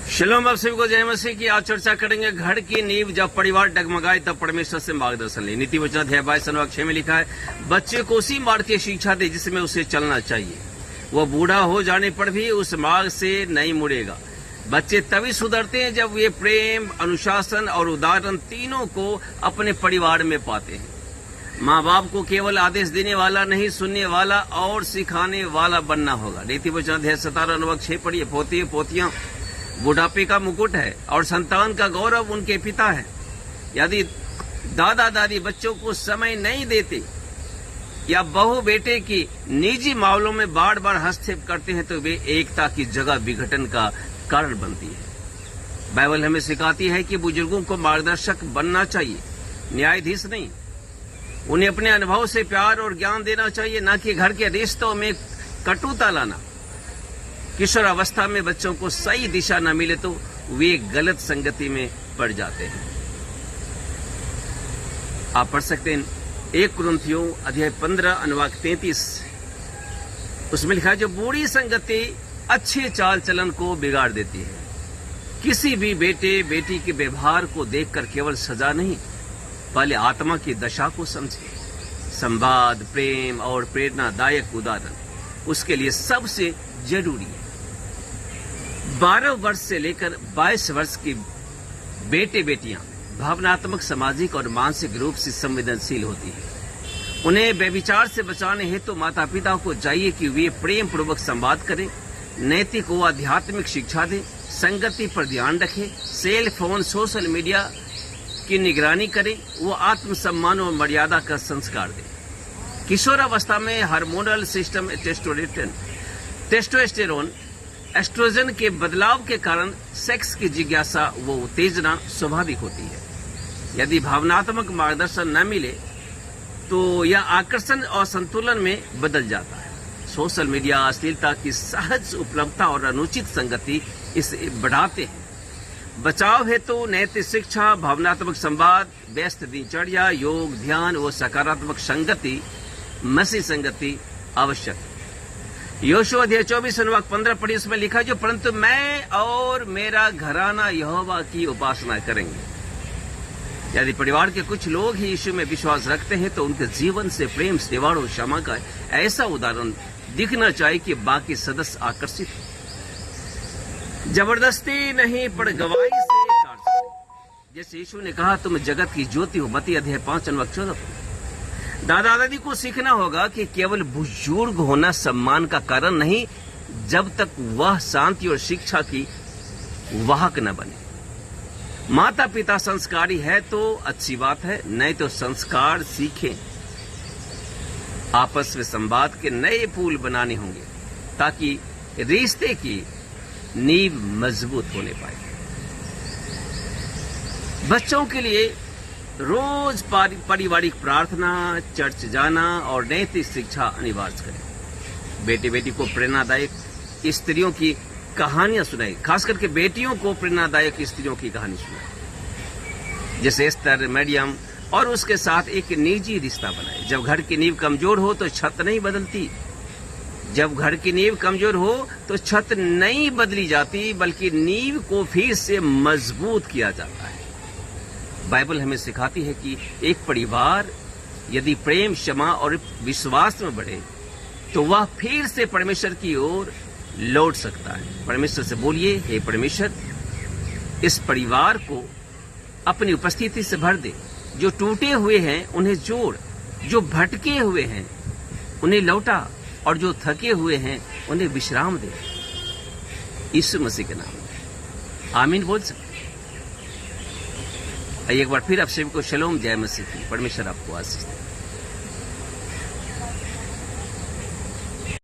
शलोम, आप सभी को जय मसीह की। आज चर्चा करेंगे घर की नींव। जब परिवार डगमगाए तब परमेश्वर से मार्गदर्शन ले। नीति वचन अध्याय 22 में लिखा है, बच्चे को उसी मार्ग की शिक्षा दे जिसमें उसे चलना चाहिए। वह बूढ़ा हो जाने पर भी उस मार्ग से नहीं मुड़ेगा। बच्चे तभी सुधरते हैं जब वे प्रेम, अनुशासन और उदाहरण तीनों को अपने परिवार में पाते हैं। माँ बाप को केवल आदेश देने वाला नहीं, सुनने वाला और सिखाने वाला बनना होगा। नीति वचन अध्याय 17 पढ़िए। पोते पोतियां बुढ़ापे का मुकुट है और संतान का गौरव उनके पिता है। यदि दादा दादी बच्चों को समय नहीं देते या बहू बेटे की निजी मामलों में बार बार हस्तक्षेप करते हैं तो वे एकता की जगह विघटन का कारण बनती है। बाइबल हमें सिखाती है कि बुजुर्गों को मार्गदर्शक बनना चाहिए, न्यायाधीश नहीं। उन्हें अपने अनुभव से प्यार और ज्ञान देना चाहिए, न कि घर के रिश्तों में कटुता लाना। किशोर अवस्था में बच्चों को सही दिशा न मिले तो वे गलत संगति में पड़ जाते हैं। आप पढ़ सकते हैं 1 कुरिन्थियों अध्याय 15:33। उसमें लिखा है, जो बुरी संगति अच्छे चाल चलन को बिगाड़ देती है। किसी भी बेटे बेटी के व्यवहार को देखकर केवल सजा नहीं, पहले आत्मा की दशा को समझे। संवाद, प्रेम और प्रेरणादायक उदाहरण उसके लिए सबसे जरूरी है। 12 वर्ष से लेकर 22 वर्ष की बेटे बेटियां भावनात्मक, सामाजिक और मानसिक रूप से संवेदनशील होती हैं। उन्हें व्यभिचार से बचाने हेतु तो माता पिता को चाहिए कि वे प्रेम पूर्वक संवाद करें, नैतिक व आध्यात्मिक शिक्षा दें, संगति पर ध्यान रखें, सेल फोन, सोशल मीडिया की निगरानी करें, वो आत्मसम्मान और मर्यादा का संस्कार दें। किशोरावस्था में हार्मोनल सिस्टम टेस्टोस्टेरोन, एस्ट्रोजन के बदलाव के कारण सेक्स की जिज्ञासा व उत्तेजना स्वाभाविक होती है। यदि भावनात्मक मार्गदर्शन न मिले तो यह आकर्षण और संतुलन में बदल जाता है। सोशल मीडिया अश्लीलता की सहज उपलब्धता और अनुचित संगति इसे बढ़ाते हैं। बचाव है तो नैतिक शिक्षा, भावनात्मक संवाद, व्यस्त दिनचर्या, योग, ध्यान व सकारात्मक संगति, मसीह संगति आवश्यक है। योशुआ अध्याय 24:15 पढ़ी। उसमें लिखा, जो परंतु मैं और मेरा घराना यहोवा की उपासना करेंगे। यदि परिवार के कुछ लोग ही यीशु में विश्वास रखते हैं तो उनके जीवन से प्रेम, सेवा और क्षमा का ऐसा उदाहरण दिखना चाहिए कि बाकी सदस्य आकर्षित हो। जबरदस्ती नहीं पर गवाही से कार्य करें। जैसे यीशु ने कहा, तुम जगत की ज्योति हो। मत्ती अध्याय 5:14। दादा दादी को सीखना होगा कि केवल बुजुर्ग होना सम्मान का कारण नहीं, जब तक वह शांति और शिक्षा की वाहक न बने। माता पिता संस्कारी है तो अच्छी बात है, नहीं तो संस्कार सीखें। आपस में संवाद के नए पुल बनाने होंगे ताकि रिश्ते की नींव मजबूत होने पाए। बच्चों के लिए रोज पारिवारिक प्रार्थना, चर्च जाना और नैतिक शिक्षा अनिवार्य करें। बेटे बेटी को प्रेरणादायक स्त्रियों की कहानियां सुनाई, खास करके बेटियों को प्रेरणादायक स्त्रियों की कहानी सुनाई, जैसे एस्तर, मरियम, और उसके साथ एक निजी रिश्ता बनाए। जब घर की नींव कमजोर हो तो छत नहीं बदलती। जब घर की नींव कमजोर हो तो छत नहीं बदली जाती, बल्कि नींव को फिर से मजबूत किया जाता है। बाइबल हमें सिखाती है कि एक परिवार यदि प्रेम, क्षमा और विश्वास में बढ़े तो वह फिर से परमेश्वर की ओर लौट सकता है। परमेश्वर से बोलिए, हे परमेश्वर, इस परिवार को अपनी उपस्थिति से भर दे। जो टूटे हुए हैं उन्हें जोड़, जो भटके हुए हैं उन्हें लौटा, और जो थके हुए हैं उन्हें विश्राम दे। यीशु मसीह के नाम में आमीन बोल सकते। एक बार फिर आप सभी को शलोम, जय मसीह की। परमेश्वर आपको आशीष दे।